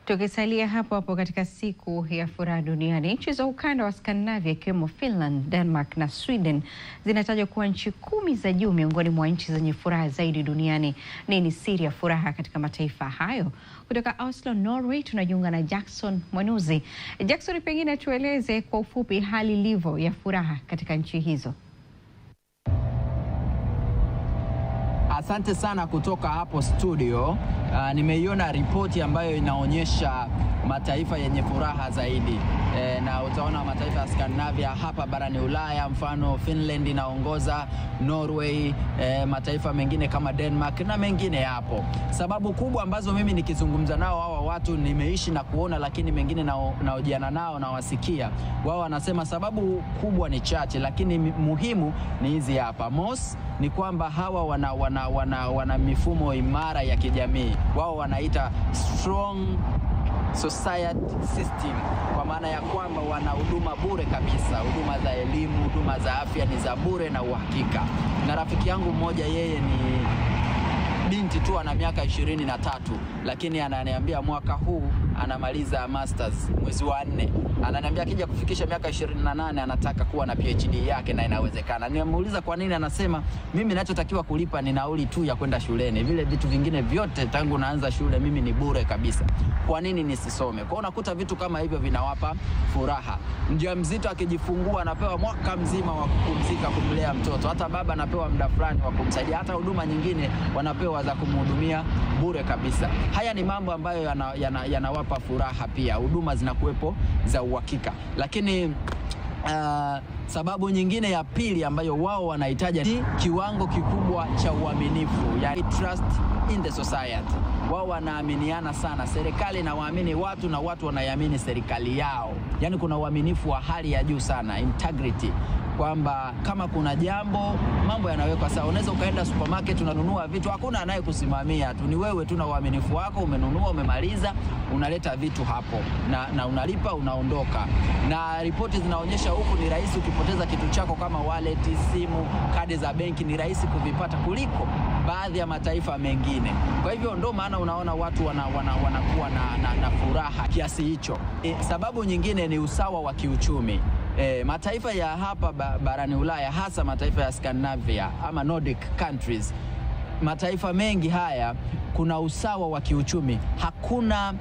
Tukisalia hapo hapo katika siku ya furaha duniani, nchi za ukanda wa Skandinavia ikiwemo Finland, Denmark na Sweden zinatajwa kuwa nchi 10 za juu miongoni mwa nchi zenye furaha zaidi duniani. Nini siri ya furaha katika mataifa hayo? Kutoka Oslo, Norway, tunajiunga na Jackson Mwanuzi. Jackson, pengine tueleze kwa ufupi hali ilivyo ya furaha katika nchi hizo. Asante sana kutoka hapo studio. Nimeiona ripoti ambayo inaonyesha mataifa yenye furaha zaidi. Na utaona mataifa ya Skandinavia hapa barani Ulaya, mfano Finland inaongoza, Norway, mataifa mengine kama Denmark na mengine hapo. Sababu kubwa ambazo mimi nikizungumza nao hawa watu nimeishi na kuona, lakini mengine naojiana nao na wasikia, wao wanasema sababu kubwa ni chache, lakini muhimu ni hizi hapa. Ni kwamba hawa wana mifumo imara ya kijamii. Wao wanaita strong society system, kwa maana ya kwamba wana huduma bure kabisa. Huduma za elimu, huduma za afya ni za bure na uhakika. Na rafiki yangu mmoja, yeye ni binti tu, ana miaka 23, lakini ananiambia mwaka huu anamaliza masters mwezi wa 4. Ananiambia akija kufikisha miaka 28 anataka kuwa na PhD yake, na inawezekana. Nimemuuliza kwa nini, anasema mimi ninachotakiwa kulipa ni nauli tu ya kwenda shuleni, vile vitu vingine vyote tangu naanza shule mimi ni bure kabisa. Kwa nini nisisome? Kwa unakuta vitu kama hivyo vinawapa furaha. Mjamzito akijifungua anapewa mwaka mzima wa kupumzika kumlea mtoto. Hata baba anapewa muda fulani wa kumsaidia. Hata huduma nyingine wanapewa za kumhudumia bure kabisa. Haya ni mambo ambayo yanawapa furaha pia. Huduma zinakuwepo za uhakika. Lakini sababu nyingine ya pili ambayo wao wanahitaji ni kiwango kikubwa cha uaminifu, yani trust in the society. Wao wanaaminiana sana. Serikali inawaamini watu na watu wanaiamini serikali yao. Yani kuna uaminifu wa hali ya juu sana, integrity, kwamba kama kuna jambo mambo yanawekwa sawa. Unaweza ukaenda supermarket unanunua vitu, hakuna anayekusimamia tu, ni wewe tu na uaminifu wako, umenunua, umemaliza, unaleta vitu hapo na unalipa, unaondoka. Na ripoti zinaonyesha huku ni rahisi ukipoteza kitu chako kama wallet, simu, kadi za benki, ni rahisi kuvipata kuliko baadhi ya mataifa mengine. Kwa hivyo ndo maana unaona watu wanakuwa na furaha kiasi hicho. Sababu nyingine ni usawa wa kiuchumi. Mataifa ya hapa barani Ulaya, hasa mataifa ya Scandinavia ama Nordic countries, mataifa mengi haya kuna usawa wa kiuchumi. Hakuna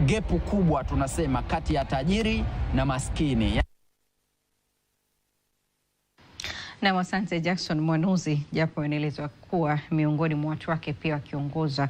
gepu kubwa tunasema kati ya tajiri na maskini. Na asante Jackson Mwanuzi, japo inaelezwa kuwa miongoni mwa watu wake pia wakiongoza